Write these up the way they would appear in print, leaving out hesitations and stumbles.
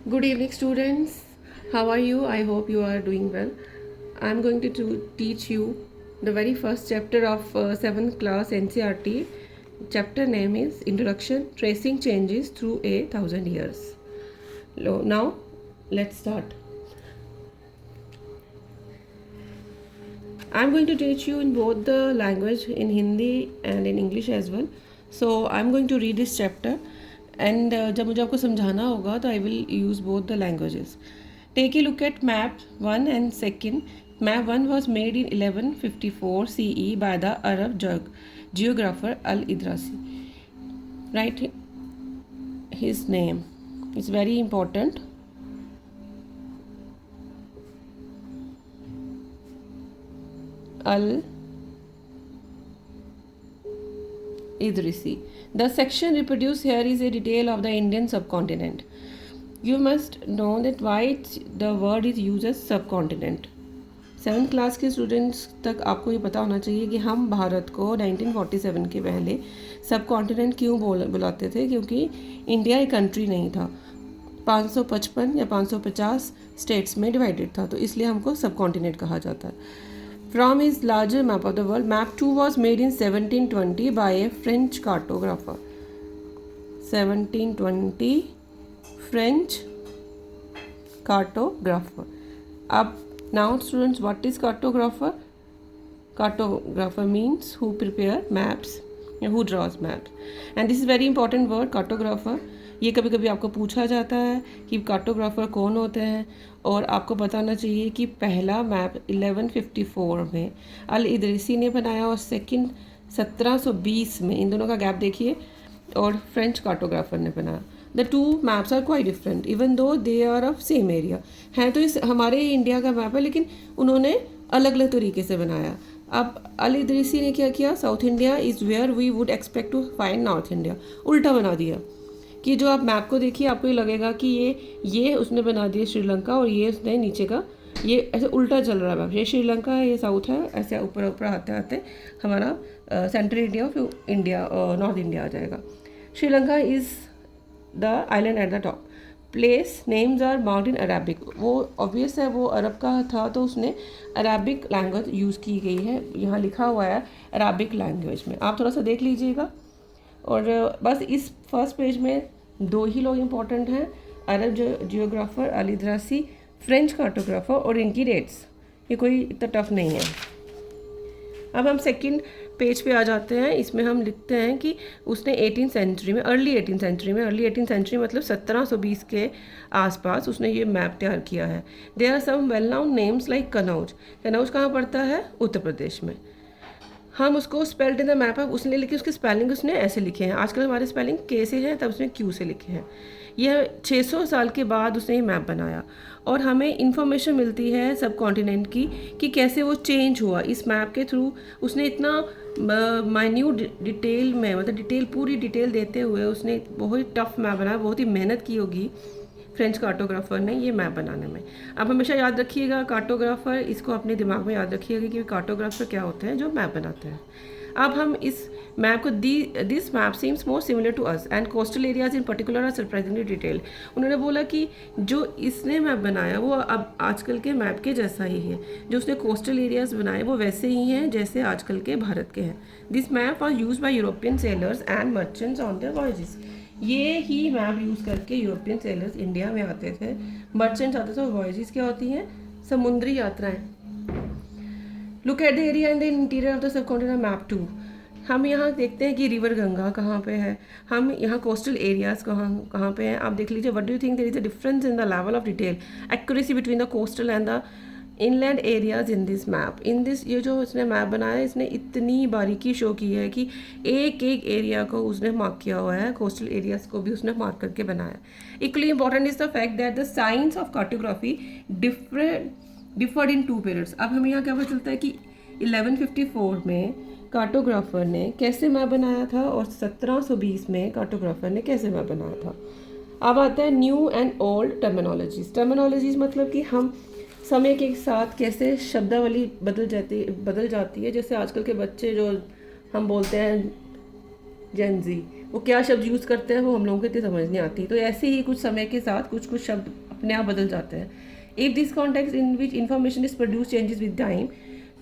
Good evening, students. How are you? I hope you are doing well. I'm going to teach you the very first chapter of 7th class NCRT. Chapter name is Introduction Tracing Changes Through a Thousand Years. Now, let's start. I'm going to teach you in both the language, in Hindi and in English as well. So, I'm going to read this chapter. And जब मुझे आपको समझाना होगा तो I will use both the languages. Take a look at map 1 and second. Map 1 was made in 1154 CE by the Arab geographer Al-Idrasi. Write his name. It's very important. Al-Idrisi. The section reproduced here is a detail of the Indian subcontinent. You must know that why the word is used as subcontinent. 7th class के students तक आपको ये पता होना चाहिए कि हम भारत को 1947 के पहले सब कॉन्टिनेंट क्यों बुलाते थे, क्योंकि इंडिया एक कंट्री नहीं था, 555 या 550 स्टेट्स में डिवाइडेड था, तो इसलिए हमको सब कॉन्टिनेंट कहा जाता है. From his larger map of the world, map 2 was made in 1720 by a French cartographer. 1720 French cartographer. Now students, what is cartographer? Cartographer means who prepare maps, who draws maps. And this is very important word, cartographer. ये कभी कभी आपको पूछा जाता है कि cartographer कौन होते हैं, और आपको बताना चाहिए कि पहला मैप 1154 में अल इदरीसी ने बनाया और सेकंड 1720 में, इन दोनों का गैप देखिए, और फ्रेंच कार्टोग्राफर ने बनाया. The two maps are quite different even though they are of same area. हैं तो इस हमारे इंडिया का मैप है, लेकिन उन्होंने अलग अलग तरीके से बनाया. अब अल इदरीसी ने क्या किया, south India is where we would expect to find north India, उल्टा बना दिया. कि जो आप मैप को देखिए आपको ये लगेगा कि ये उसने बना दिया श्रीलंका, और ये उसने नीचे का ये ऐसे उल्टा चल रहा है मैप. ये श्रीलंका है, ये साउथ है, ऐसे ऊपर ऊपर आते आते हमारा सेंट्रल इंडिया, फिर इंडिया नॉर्थ इंडिया आ जाएगा. Sri Lanka is the island at the top. Place names are marked in Arabic. वो ऑब्वियस है, वो अरब का था, तो उसने अरेबिक लैंग्वेज यूज़ की गई है, यहाँ लिखा हुआ है अरेबिक लैंग्वेज में, आप थोड़ा सा देख लीजिएगा. और बस इस फर्स्ट पेज में दो ही लोग इम्पोर्टेंट हैं, अरब जियोग्राफर अल इदरीसी, फ्रेंच कार्टोग्राफर, और इनकी डेट्स. ये कोई इतना टफ नहीं है. अब हम सेकंड पेज पे आ जाते हैं. इसमें हम लिखते हैं कि उसने 18th सेंचुरी में, अर्ली 18th सेंचुरी मतलब 1720 के आसपास उसने ये मैप तैयार किया है. There are some well known names like Kannauj. Kannauj कहाँ पड़ता है, उत्तर प्रदेश में. हम उसको स्पेल्ड इन द मैप है उसने लिखी, उसकी स्पेलिंग उसने ऐसे लिखे हैं. आजकल हमारे स्पेलिंग के से हैं, तब उसने क्यू से लिखे हैं. यह 600 साल के बाद उसने ये मैप बनाया, और हमें इन्फॉर्मेशन मिलती है सब कॉन्टिनेंट की कि कैसे वो चेंज हुआ. इस मैप के थ्रू उसने इतना माइन्यूट डिटेल में, मतलब पूरी डिटेल देते हुए उसने बहुत टफ मैप बनाया. बहुत ही मेहनत की होगी फ्रेंच कार्टोग्राफर ने ये मैप बनाने में. आप हमेशा याद रखिएगा कार्टोग्राफर, इसको अपने दिमाग में याद रखिएगा कि कार्टोग्राफर क्या होते हैं, जो मैप बनाते हैं. अब हम इस मैप को this map seems more similar to us and coastal areas in particular are surprisingly detail. उन्होंने बोला कि जो इसने मैप बनाया वो अब आजकल के मैप के जैसा ही है. जो उसने कोस्टल एरियाज बनाए वो वैसे ही हैं जैसे आजकल के भारत के हैं. This map are use by European sailors and merchants on their voyages. ये ही मैप यूज़ करके यूरोपियन सेलर्स इंडिया में आते थे, मर्चेंट्स आते थे, और वॉयजेस क्या होती हैं, समुद्री यात्राएं. Look at the area in the interior of the sub continent map 2. हम यहाँ देखते हैं कि रिवर गंगा कहाँ पे है, हम यहाँ कोस्टल एरियाज कहाँ पे हैं. आप देख लीजिए, what do you think there is a difference in the level of detail accuracy between the coastal and the inland areas in this map. In this, ये जो इसने मैप बनाया है, इसने इतनी बारीकी शो की है कि एक एक एरिया को उसने मार्क किया हुआ है, कोस्टल एरियाज को भी उसने मार्क करके बनाया. Equally important is the fact that the science of cartography deferred in 2 periods. अब हमें यहाँ क्या पता चलता है कि 1154 में कार्टोग्राफर ने कैसे मैप बनाया था, और 1720 में कार्टोग्राफर ने कैसे मैप बनाया था. अब आता है न्यू एंड ओल्ड टर्मिनोलॉजीज मतलब कि हम समय के साथ कैसे शब्दावली बदल जाती है. जैसे आजकल के बच्चे जो हम बोलते हैं जेन जी, वो क्या शब्द यूज़ करते हैं वो हम लोगों को इतनी समझ नहीं आती। तो ऐसे ही कुछ समय के साथ कुछ कुछ शब्द अपने आप बदल जाते हैं। If this context in which information is produce changes with time,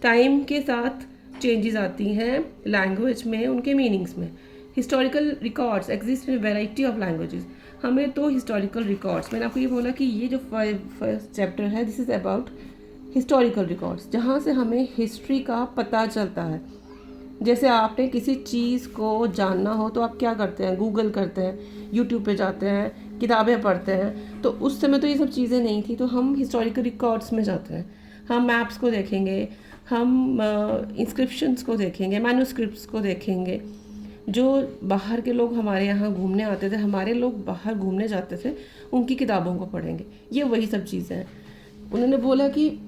time के साथ चेंजेस आती हैं लैंग्वेज में, उनके मीनिंग्स में। Historical records exist in variety of languages. हमें तो हिस्टोरिकल रिकॉर्ड्स, मैंने आपको ये बोला कि ये जो फर्स्ट चैप्टर है this is about historical records, जहाँ से हमें हिस्ट्री का पता चलता है। जैसे आपने किसी चीज़ को जानना हो तो आप क्या करते हैं, गूगल करते हैं, यूट्यूब पे जाते हैं, किताबें पढ़ते हैं। तो उस समय तो ये सब चीज़ें नहीं थी, तो हम हिस्टोरिकल रिकॉर्ड्स में जाते हैं। हम मैप्स को देखेंगे, हम इंस्क्रिप्शंस को देखेंगे, मैन्युस्क्रिप्ट्स को देखेंगे। जो बाहर के लोग हमारे यहाँ घूमने आते थे, हमारे लोग बाहर घूमने जाते थे, उनकी किताबों को पढ़ेंगे। ये वही सब चीज़ें हैं। उन्होंने बोला कि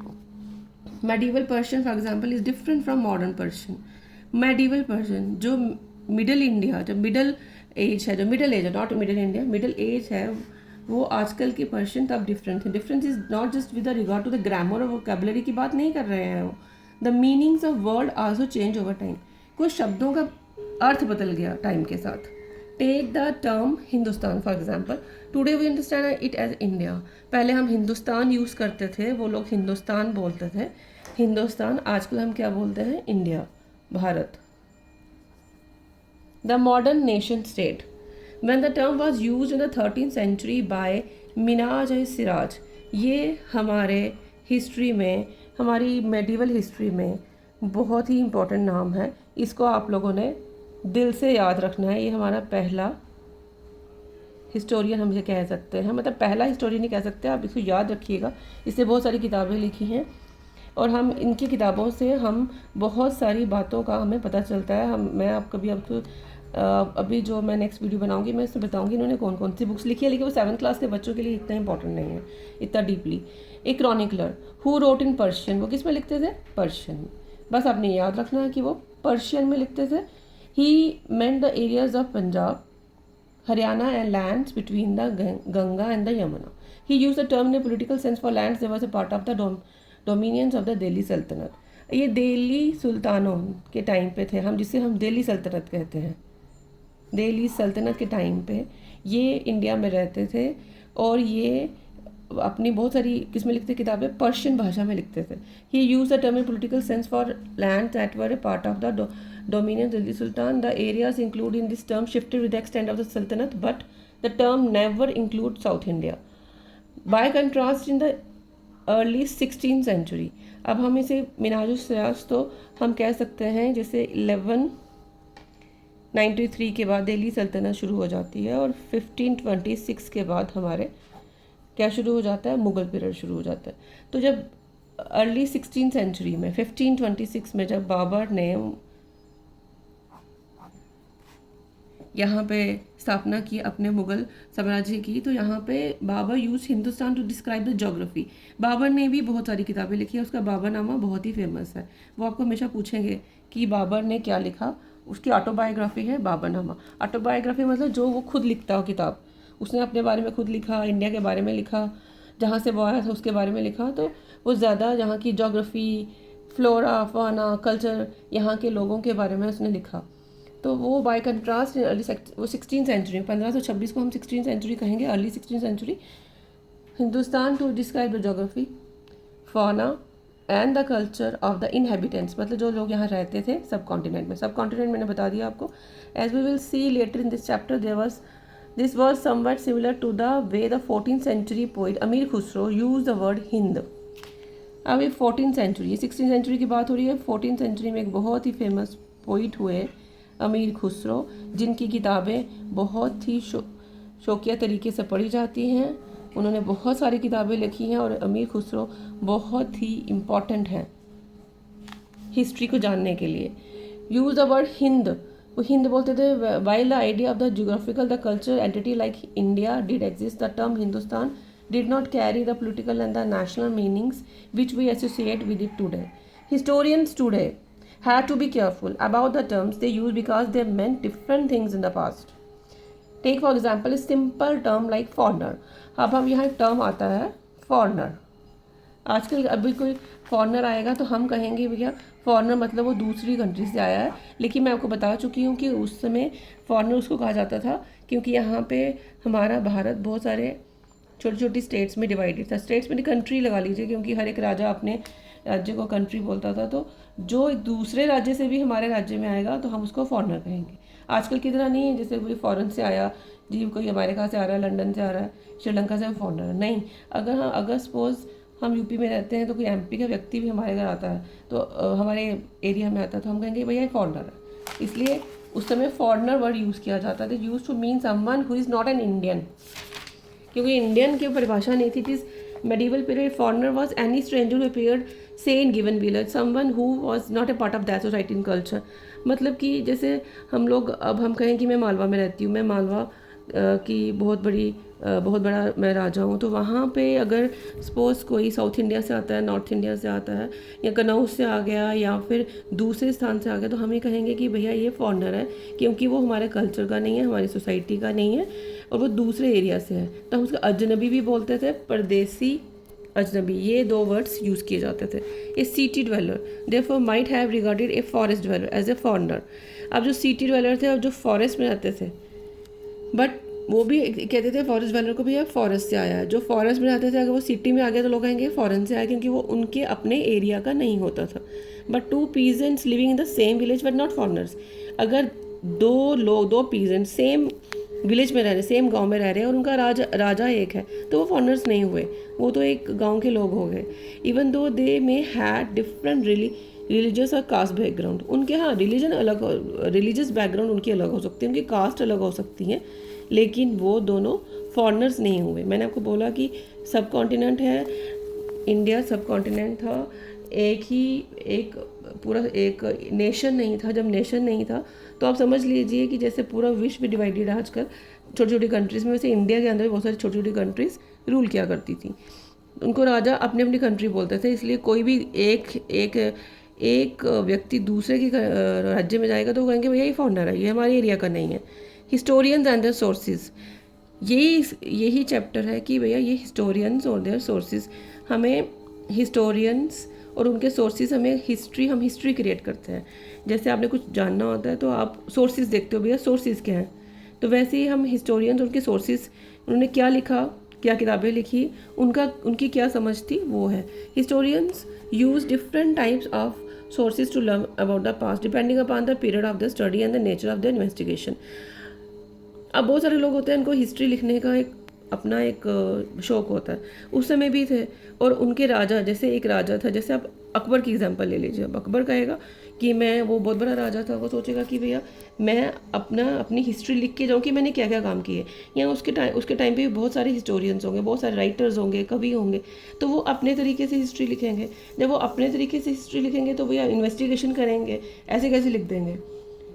medieval Persian for example is different from modern Persian. Medieval Persian जो मिडल इंडिया, जो मिडल एज है, जो मिडल एज है, not middle India, middle age है, वो आजकल के पर्शियन तब डिफरेंट है। Difference is not just with regard to the grammar और वोकैबुलरी की बात नहीं कर रहे हैं वो। The meanings of word also change over time. कुछ शब्दों का अर्थ बदल गया टाइम के साथ। Take the term Hindustan for example, today we understand it as India. पहले हम हिंदुस्तान यूज़ करते थे, वो लोग हिंदुस्तान बोलते थे, हिंदुस्तान। आजकल हम क्या बोलते हैं, India, Bharat. The modern nation state, when the term was used in the 13th century by Minhaj Siraj. ये हमारे हिस्ट्री में, हमारी मेडिवल हिस्ट्री में बहुत ही इम्पोर्टेंट नाम है। इसको आप लोगों ने दिल से याद रखना है। ये हमारा पहला हिस्टोरियन हम ये कह सकते हैं, मतलब पहला हिस्टोरियन नहीं कह सकते, आप इसको याद रखिएगा। इससे बहुत सारी किताबें लिखी हैं और हम इनकी किताबों से हम बहुत सारी बातों का हमें पता चलता है। मैं आप कभी अभी जो मैं नेक्स्ट वीडियो बनाऊंगी मैं इसमें बताऊंगी इन्होंने कौन कौन सी बुक्स लिखी है, लेकिन वो 7th क्लास के बच्चों के लिए इतना इंपॉर्टेंट नहीं है, इतना deeply. A chronicler who wrote in Persian, वो किस में लिखते थे, पर्शियन। बस आपने याद रखना है कि वो पर्शियन में लिखते थे। He meant the areas of Punjab, Haryana and lands between the Ganga and the Yamuna. He use the term in political sense for lands they was a part of the dominions of the Delhi Sultanat. ये दिल्ली सुल्तानों के टाइम पे थे, हम जिसे हम दिल्ली सल्तनत कहते हैं। दिल्ली सल्तनत के टाइम पे ये इंडिया में रहते थे और ये अपनी बहुत सारी किसमें लिखते किताबें, पर्शियन भाषा में लिखते थे। He use the term in political sense for land that were a part of the dominion Delhi sultan. The areas include in this term shifted with the extent of the Sultanat, but the term never include south India. By contrast in the early 16th century, अब हम इसे मिनाजुल सिराज तो हम कह सकते हैं जैसे 1193 के बाद दिल्ली सल्तनत शुरू हो जाती है और 1526 के बाद हमारे क्या शुरू हो जाता है, मुग़ल पीरियड शुरू हो जाता है। तो जब अर्ली 16th सेंचुरी में 1526 में जब बाबर ने यहाँ पे स्थापना की अपने मुग़ल साम्राज्य की, तो यहाँ पे Babur use Hindustan to describe the geography. Babur ने भी बहुत सारी किताबें लिखी है, उसका बाबरनामा बहुत ही फेमस है। वो आपको हमेशा पूछेंगे कि बाबर ने क्या लिखा, उसकी ऑटोबायोग्राफी है बाबरनामा। ऑटोबायोग्राफी मतलब जो वो खुद लिखता हो किताब, उसने अपने बारे में खुद लिखा, इंडिया के बारे में लिखा, जहाँ से वो आया था उसके बारे में लिखा। तो वो ज़्यादा यहाँ की जोग्राफी, फ्लोरा, फाना, कल्चर, यहाँ के लोगों के बारे में उसने लिखा। तो वो बाय कंट्रास्ट वो 16th सेंचुरी, 1526 को हम 16th सेंचुरी कहेंगे, early 16th century. Hindustan to describe the geography, fauna and the culture of the inhabitants, मतलब जो लोग यहाँ रहते थे सब कॉन्टिनेंट में। सब कॉन्टिनेंट मैंने बता दिया आपको। As we will see later in this chapter this was something similar to the way the 14th century poet Amir Khusro use the word Hind. अब ये 14th सेंचुरी, ये 16th सेंचुरी की बात हो रही है। 14th सेंचुरी में एक बहुत ही फेमस पोइट हुए अमीर खुसरो, जिनकी किताबें बहुत ही शौकिया तरीके से पढ़ी जाती हैं। उन्होंने बहुत सारी किताबें लिखी हैं और अमीर खुसरो बहुत ही इम्पॉर्टेंट हैं हिस्ट्री को जानने के लिए। यूज द वर्ड हिंद, वो हिंद बोलते थे। While the idea of the geographical the culture entity like India did exist, the term Hindustan did not carry the political and the national meanings which we associate with it today. Historians today had to be careful about the terms they use because they meant different things in the past. Take for example a simple term like foreigner. अब हम यहाँ term आता है foreigner, आजकल अभी कोई foreigner आएगा तो हम कहेंगे भैया फॉरेनर मतलब वो दूसरी कंट्री से आया है, लेकिन मैं आपको बता चुकी हूँ कि उस समय फॉरेनर उसको कहा जाता था क्योंकि यहाँ पे हमारा भारत बहुत सारे छोटी छोटी स्टेट्स में डिवाइडेड था। स्टेट्स में कंट्री लगा लीजिए, क्योंकि हर एक राजा अपने राज्य को कंट्री बोलता था। तो जो एक दूसरे राज्य से भी हमारे राज्य में आएगा तो हम उसको फॉरेनर कहेंगे। आजकल की तरह नहीं है जैसे कोई फॉरेन से आया जी, कोई अमेरिका से आ रहा है, लंदन से आ रहा है, श्रीलंका से फॉरेनर नहीं। अगर सपोज हम यूपी में रहते हैं तो कोई एमपी का व्यक्ति भी हमारे घर आता है तो हमारे एरिया में आता है तो हम कहेंगे भैया ये फॉरेनर है। इसलिए उस समय फॉरेनर वर्ड यूज़ किया जाता था, use to mean someone who is not an Indian, क्योंकि इंडियन की परिभाषा नहीं थी। It medieval period foreigner was any stranger who appeared say in given village, someone who was not a part of that society and culture। मतलब कि जैसे हम लोग अब हम कहें कि मैं मालवा में रहती हूँ, मैं मालवा की बहुत बड़ा मैं राजा हूँ, तो वहाँ पे अगर सपोज़ कोई साउथ इंडिया से आता है, नॉर्थ इंडिया से आता है, या कनौज से आ गया या फिर दूसरे स्थान से आ गया, तो हम ये कहेंगे कि भैया ये फॉरेनर है, क्योंकि वो हमारे कल्चर का नहीं है, हमारी सोसाइटी का नहीं है और वो दूसरे एरिया से है। तो हम उसको अजनबी भी बोलते थे, परदेसी, अजनबी, ये दो वर्ड्स यूज़ किए जाते थे। A city dweller therefore might have regarded a forest dweller as a foreigner. अब जो सिटी ड्वेलर थे, अब जो फॉरेस्ट में रहते थे, बट वो भी कहते थे फॉरेस्ट ड्वेलर को भी फॉरेस्ट से आया है। जो फॉरेस्ट में रहते थे अगर वो सिटी में आ गया तो लोग कहेंगे फॉरेन से आया, क्योंकि वो उनके अपने एरिया का नहीं होता था। But two peasants living in the same village but not foreigners. अगर दो पीजेंट सेम विलेज में रह रहे, सेम गांव में रह रहे हैं और उनका राजा एक है, तो वो फॉरेनर्स नहीं हुए, वो तो एक गांव के लोग हो गए। Even though they may had different religious और कास्ट बैकग्राउंड, उनके हाँ रिलीजन अलग, रिलीजियस बैकग्राउंड उनकी अलग हो सकती है, उनकी कास्ट अलग हो सकती है, लेकिन वो दोनों फॉरेनर्स नहीं हुए। मैंने आपको बोला कि सब कॉन्टिनेंट है, इंडिया सब कॉन्टिनेंट था, एक पूरा एक नेशन नहीं था। जब नेशन नहीं था तो आप समझ लीजिए कि जैसे पूरा विश्व डिवाइडेड है आजकल छोटी छोटी कंट्रीज़ में, वैसे इंडिया के अंदर भी बहुत सारी छोटी छोटी कंट्रीज़ रूल किया करती थी। उनको राजा अपनी अपनी कंट्री बोलते थे, इसलिए कोई भी एक व्यक्ति दूसरे के राज्य में जाएगा तो वो कहेंगे भैया ये फॉरेनर है, ये हमारे एरिया का नहीं है। हिस्टोरियंस एंड देयर सोर्सेज, यही चैप्टर है कि भैया ये हिस्टोरियंस और देयर सोर्सेज, हमें हिस्टोरियंस और उनके सोर्सेज, हमें हम हिस्ट्री क्रिएट करते हैं। जैसे आपने कुछ जानना होता है तो आप सोर्सेज देखते हो, भैया सोर्सेज क्या हैं, तो वैसे ही हम हिस्टोरियंस, उनके सोर्सेज, उन्होंने क्या लिखा, क्या किताबें लिखी, उनकी क्या समझ थी, वो है। Historians use different types of sources to learn about the past depending upon the period of the study and the nature of the investigation। अब बहुत सारे लोग होते हैं, इनको हिस्ट्री लिखने का अपना एक शौक होता है, उस समय भी थे। और उनके राजा, जैसे एक राजा था, जैसे आप अकबर की एग्जांपल ले लीजिए। अब अकबर कहेगा कि वो बहुत बड़ा राजा था, वो सोचेगा कि भैया मैं अपनी हिस्ट्री लिख के जाऊँ कि मैंने क्या क्या काम किए। या उसके टाइम पे बहुत सारे हिस्टोरियंस होंगे, बहुत सारे राइटर्स होंगे, कवि होंगे, तो वो अपने तरीके से हिस्ट्री लिखेंगे। जब वो अपने तरीके से हिस्ट्री लिखेंगे तो भैया इन्वेस्टिगेशन करेंगे, ऐसे कैसे लिख देंगे,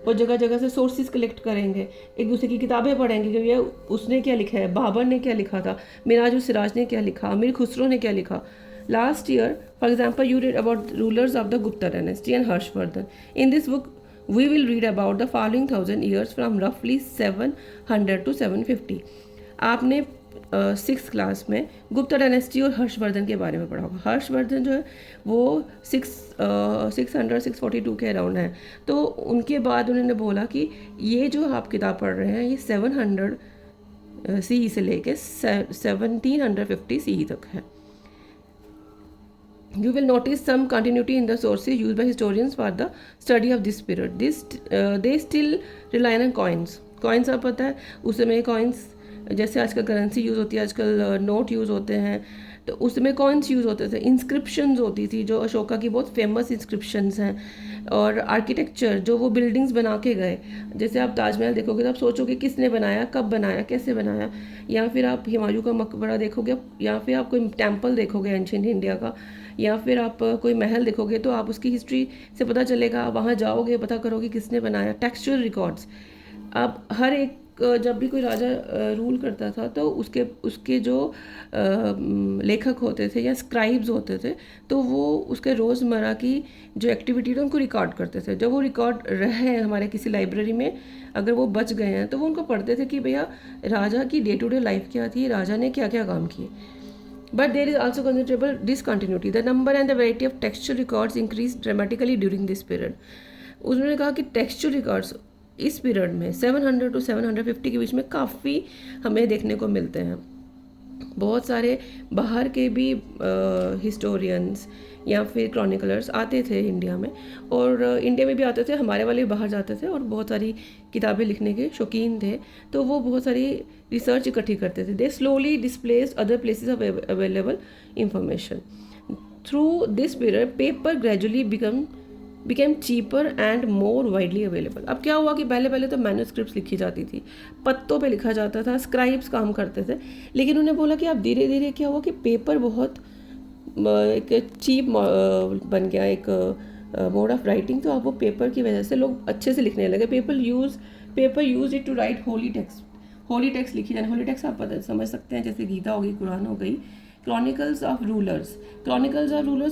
वो जगह जगह से सोर्सेज कलेक्ट करेंगे, एक दूसरे की किताबें पढ़ेंगे कि भैया उसने क्या लिखा है, बाबर ने क्या लिखा था, मिराज उस सिराज ने क्या लिखा, अमीर खुसरो ने क्या लिखा। Last year for example you read about rulers of the Gupta dynasty and Harshavardhana. In this book we will read about the following 1000 years from रफली 700 to 750। आपने 6th क्लास में गुप्ता डायनेस्टी और हर्षवर्धन के बारे में पढ़ा होगा। हर्षवर्धन जो है वो 642 के अराउंड है। तो उनके बाद उन्होंने बोला कि ये जो आप किताब पढ़ रहे हैं ये 700 CE से लेके 1750 CE तक है। You will notice some continuity in the sources used by historians for the study of this period. They still rely on coins। Coins आप पता है उस समय कॉइन्स, जैसे आजकल करेंसी यूज़ होती है, आजकल नोट यूज़ होते हैं, तो उसमें कॉइन्स यूज़ होते थे। इंस्क्रिप्शंस होती थी, जो अशोका की बहुत फेमस इंस्क्रिप्शंस हैं। और आर्किटेक्चर, जो वो बिल्डिंग्स बना के गए, जैसे आप ताजमहल देखोगे तो आप सोचोगे किसने बनाया, कब बनाया, कैसे बनाया। या फिर आप हुमायूं का मकबरा देखोगे, या फिर आप कोई टेम्पल देखोगे एंशिएंट इंडिया का, या फिर आप कोई महल देखोगे तो आप उसकी हिस्ट्री से पता चलेगा। वहाँ जाओगे, पता करोगे किसने बनाया। टेक्सचुअल रिकॉर्ड्स, अब हर एक जब भी कोई राजा रूल करता था तो उसके जो लेखक होते थे या स्क्राइब्स होते थे, तो वो उसके रोज़मर्रा की जो एक्टिविटी थी उनको रिकॉर्ड करते थे। जब वो रिकॉर्ड रहे हमारे किसी लाइब्रेरी में, अगर वो बच गए हैं तो वो उनको पढ़ते थे कि भैया राजा की डे टू डे लाइफ क्या थी, राजा ने क्या क्या काम किए। But there is also considerable discontinuity. The number and the variety of textual records increased dramatically during this period. उन्होंने कहा कि टेक्सचुअल रिकॉर्ड्स इस पीरियड में 700 to 750 के बीच में काफ़ी हमें देखने को मिलते हैं. बहुत सारे बाहर के भी हिस्टोरियंस या फिर क्रॉनिकलर्स आते थे इंडिया में, और इंडिया में भी आते थे, हमारे वाले भी बाहर जाते थे और बहुत सारी किताबें लिखने के शौकीन थे, तो वो बहुत सारी रिसर्च इकट्ठी करते थे. They slowly displaced other places of available information. Through this period paper gradually became cheaper and more widely available. अब क्या हुआ कि पहले तो मैन्युस्क्रिप्ट्स लिखी जाती थी, पत्तों पे लिखा जाता था, स्क्राइब्स काम करते थे, लेकिन उन्हें बोला कि अब धीरे धीरे क्या हुआ कि पेपर बहुत एक चीप बन गया, एक मोड ऑफ राइटिंग. तो अब वो पेपर की वजह से लोग अच्छे से लिखने लगे. Paper use it to write holy text लिखी जाने. होली टेक्स्ट आप समझ सकते हैं, जैसे गीता हो गई, कुरान हो गई. क्रॉनिकल्स ऑफ रूलर्स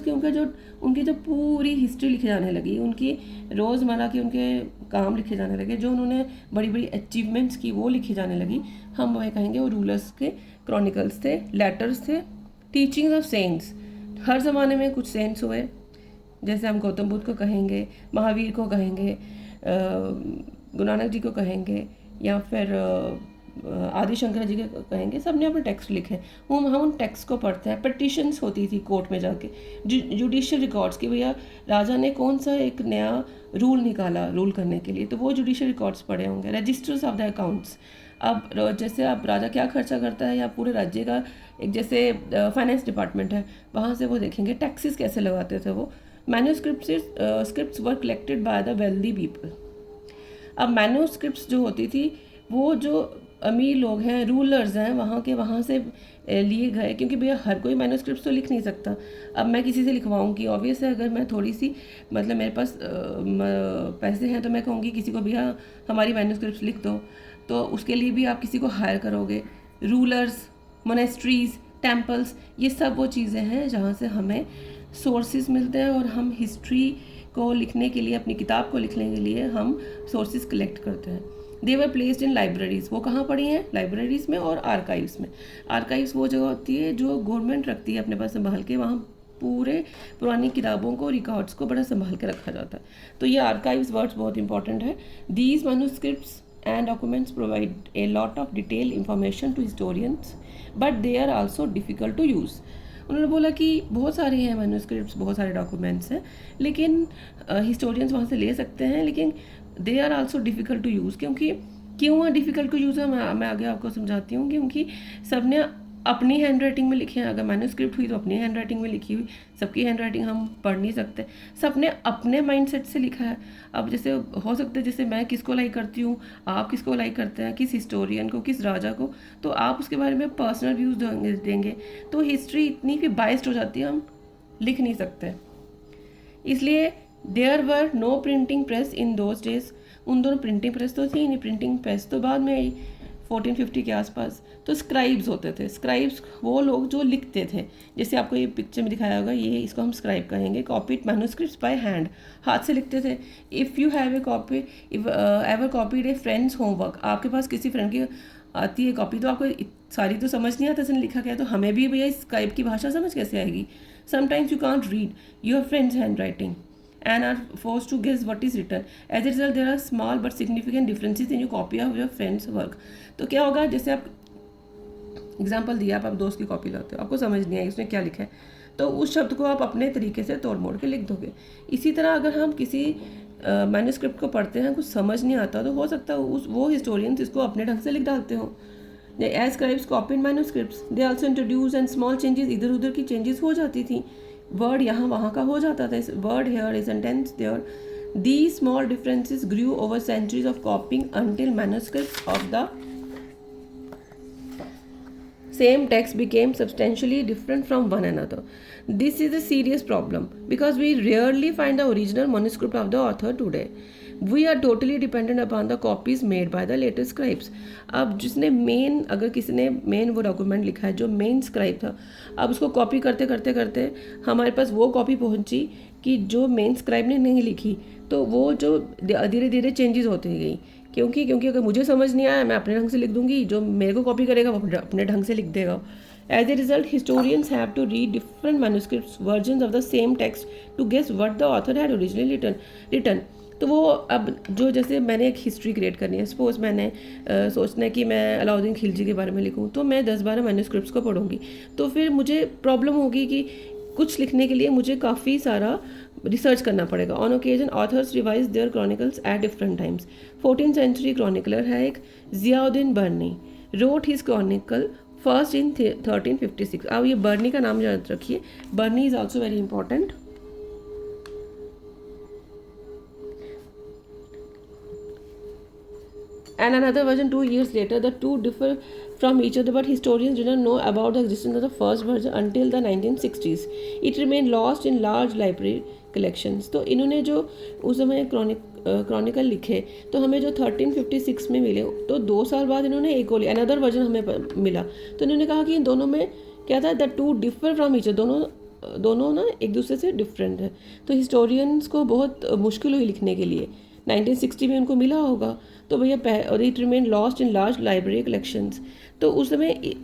क्योंकि उनकी जो पूरी हिस्ट्री लिखी जाने लगी, उनकी रोज़मर्रा के उनके काम लिखे जाने लगे, जो उन्होंने बड़ी बड़ी अचीवमेंट्स की वो लिखी जाने लगी. हम वह कहेंगे वो रूलर्स के क्रॉनिकल्स थे. लेटर्स थे. टीचिंग्स ऑफ सेंट्स, हर ज़माने में कुछ सेंट्स हुए, जैसे हम गौतम बुद्ध को कहेंगे, महावीर को कहेंगे, गुरु नानक जी को कहेंगे, या फिर आदि शंकर जी को कहेंगे. सब ने अपने टेक्स्ट लिखे, हम उन टेक्स्ट को पढ़ते हैं. पिटिशन्स होती थी कोर्ट में जाके, जुडिशियल रिकॉर्ड्स कि भैया राजा ने कौन सा एक नया रूल निकाला रूल करने के लिए, तो वो जुडिशियल रिकॉर्ड्स पढ़े होंगे. रजिस्टर्स ऑफ द अकाउंट्स, अब जैसे अब राजा क्या खर्चा करता है या पूरे राज्य का एक जैसे फाइनेंस डिपार्टमेंट है, वहाँ से वो देखेंगे. टैक्सेस कैसे लगाते थे वो. Manuscripts were collected by the wealthy people. अब मैन्यूस्क्रिप्ट्स जो होती थी वो जो अमीर लोग हैं, रूलर्स हैं, वहाँ से लिए गए, क्योंकि भैया हर कोई मैन्यूस्क्रिप्ट्स तो लिख नहीं सकता. अब मैं किसी से लिखवाऊंगी, ऑब्वियस है, अगर मैं थोड़ी सी मतलब मेरे पास पैसे हैं तो मैं कहूँगी किसी को भैया हमारी मैन्यूस्क्रिप्ट्स लिख दो, तो उसके लिए भी आप किसी को हायर करोगे. रूलर्स, मोनेस्ट्रीज, टेम्पल्स, ये सब वो चीज़ें हैं जहाँ से हमें सोर्सेज मिलते हैं, और हम हिस्ट्री को लिखने के लिए, अपनी किताब को लिखने के लिए हम सोर्सेज कलेक्ट करते हैं. दे वर प्लेस्ड इन लाइब्रेरीज, वो कहाँ पड़ी हैं, लाइब्रेरीज में और आर्काइव्स में. आर्काइव्स वो जगह होती है जो गवर्नमेंट रखती है अपने पास संभाल के, वहाँ पूरे पुरानी किताबों को, रिकॉर्ड्स को बड़ा संभाल के रखा जाता है. तो ये आर्काइव्स वर्ड्स बहुत इंपॉर्टेंट है. These manuscripts and documents provide a lot of detailed information to historians, but they are also difficult to use. उन्होंने बोला कि बहुत सारे हैं मैन्युस्क्रिप्ट्स, बहुत सारे डॉक्यूमेंट्स हैं, लेकिन हिस्टोरियंस वहाँ से ले सकते हैं, लेकिन they are also difficult to use. क्योंकि क्यों है डिफ़िकल्ट टू यूज़ है, मैं आगे आपको समझाती हूँ. क्योंकि सब ने अपनी हैंड राइटिंग में लिखे हैं. अगर मैन्युस्क्रिप्ट हुई तो अपनी हैंड राइटिंग में लिखी हुई, सबकी हैंड राइटिंग हम पढ़ नहीं सकते. सब ने अपने माइंडसेट से लिखा है. अब जैसे हो सकता है, जैसे मैं किसको लाइक करती हूँ, आप किसको लाइक करते हैं, किस हिस्टोरियन को, किस राजा को, तो आप उसके बारे में पर्सनल व्यूज़ देंगे, तो हिस्ट्री इतनी भी बाइस्ड हो जाती है, हम लिख नहीं सकते. इसलिए there were no printing press in those days. उन दोनों प्रिंटिंग प्रेस तो थी नहीं, प्रिंटिंग प्रेस तो बाद में आई 1450 के आसपास. तो स्क्राइब्स होते थे. स्क्राइब्स वो लोग जो लिखते थे, जैसे आपको ये पिक्चर में दिखाया होगा, ये इसको हम स्क्राइब कहेंगे. कॉपीड मैन्युस्क्रिप्ट्स बाय हैंड, हाथ से लिखते थे. If you have a copy, ever copied A friends homework, आपके पास किसी फ्रेंड की आती है कॉपी, तो आपको सारी तो समझ नहीं आता इसने लिखा क्या है, तो हमें भी भैया स्क्राइब की भाषा समझ कैसे आएगी. Sometimes you can't read your friends hand writing and are forced to guess what is written. As a result, there are small but significant differences in your copy of your friend's work. तो क्या होगा, जैसे आप example दिया, आप दोस्त की copy लाते हो, आपको समझ नहीं आई उसने क्या लिखा है, तो उस शब्द को आप अपने तरीके से तोड़ मोड़ के लिख दोगे. इसी तरह अगर हम किसी मैन्युस्क्रिप्ट को पढ़ते हैं, कुछ समझ नहीं आता, तो हो सकता है वो हिस्टोरियंस इसको अपने ढंग से लिख डालते हो. As scribes copied manuscripts, they also introduce and small changes, इधर उधर की चेंजेस हो जाती थी. वर्ड यहाँ वहाँ का हो जाता था, word here a sentence there. These small differences grew over centuries of copying until manuscripts of the same text became substantially different from one another. This is a serious problem because we rarely find the original manuscript of the author today. We are totally dependent upon the copies made by the later scribes. अब जिसने main, अगर किसी ने main वो document लिखा है जो main scribe था, अब उसको कॉपी करते करते करते हमारे पास वो कॉपी पहुंची कि जो मेन स्क्राइब ने नहीं लिखी, तो वो जो धीरे धीरे चेंजेस होती गई. क्योंकि अगर मुझे समझ नहीं आया, मैं अपने ढंग से लिख दूंगी, जो मेरे को कॉपी करेगा वो अपने ढंग से लिख देगा. As a result, historians have to read different manuscripts, versions of the same text to guess what the author had originally written. तो वो अब जो जैसे मैंने एक हिस्ट्री क्रिएट करनी है, सपोज मैंने सोचना है कि मैं अलाउद्दीन खिलजी के बारे में लिखूँ, तो मैं 10-12 मैन्यूस्क्रिप्ट्स को पढ़ूंगी, तो फिर मुझे प्रॉब्लम होगी कि कुछ लिखने के लिए मुझे काफ़ी सारा रिसर्च करना पड़ेगा. On occasion authors revise their chronicles at different times. 14th century chronicler है एक Ziauddin Barni, wrote his chronicle first in 1356. अब ये बर्नी का नाम याद रखिए, Barni is also very important. And another version 2 years later. The two differ from each other, but historians do not know about the existence of the first version until the 1960s. It remained lost in large library collections. तो इन्होंने जो उस समय Chronicle लिखे, तो हमें जो 1356 में मिले, तो 2 साल बाद इन्होंने एक और अनदर वर्जन हमें मिला. तो इन्होंने कहा कि इन दोनों में क्या था, the two differ from each other, दोनों ना एक दूसरे से डिफरेंट है. तो हिस्टोरियंस को बहुत मुश्किल हुई लिखने के लिए. 1960 में उनको मिला होगा, तो भैया, और it remain lost in large library collections. तो उस समय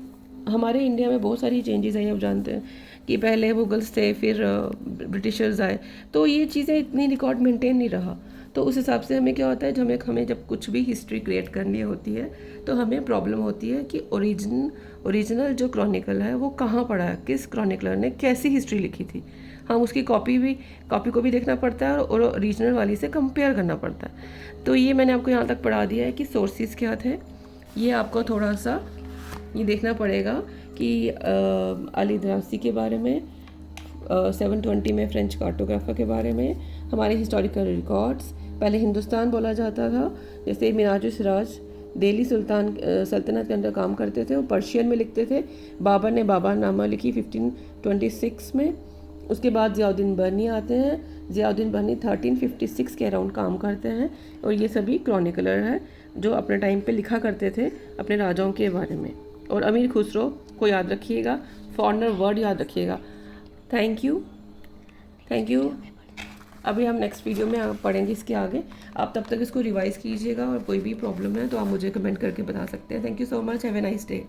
हमारे इंडिया में बहुत सारी चेंजेस आई. आप जानते हैं कि पहले मुगल्स थे, फिर ब्रिटिशर्स आए, तो ये चीज़ें इतनी रिकॉर्ड मेंटेन नहीं रहा. तो उस हिसाब से हमें क्या होता है, हमें जब कुछ भी हिस्ट्री क्रिएट करनी होती है, तो हमें प्रॉब्लम होती है कि ओरिजिनल जो क्रॉनिकल है वो कहाँ पड़ा है, किस क्रॉनिकलर ने कैसी हिस्ट्री लिखी थी. हम उसकी कॉपी को भी देखना पड़ता है और ओरिजिनल वाली से कंपेयर करना पड़ता है. तो ये मैंने आपको यहाँ तक पढ़ा दिया है कि सोर्सेज क्या थे. ये आपको थोड़ा सा ये देखना पड़ेगा कि अली दरासी के बारे में, 720 में फ्रेंच कार्टोग्राफर के बारे में, हमारे हिस्टोरिकल रिकॉर्ड्स. पहले हिंदुस्तान बोला जाता था, जैसे मिराज सिराज दिल्ली सल्तनत के अंदर काम करते थे, वो पर्शियन में लिखते थे. बाबर ने बाबरनामा लिखी 1526 में. उसके बाद ज़ियाउद्दीन बर्नी आते हैं. ज़ियाउद्दीन बर्नी 1356 के अराउंड काम करते हैं, और ये सभी क्रॉनिकलर हैं जो अपने टाइम पे लिखा करते थे अपने राजाओं के बारे में. और अमीर खुसरो को याद रखिएगा, फॉरनर वर्ड याद रखिएगा. Thank you. अभी हम नेक्स्ट वीडियो में पढ़ेंगे इसके आगे. आप तब तक इसको रिवाइज़ कीजिएगा, और कोई भी प्रॉब्लम है तो आप मुझे कमेंट करके बता सकते हैं. Thank you so much. Have a nice day.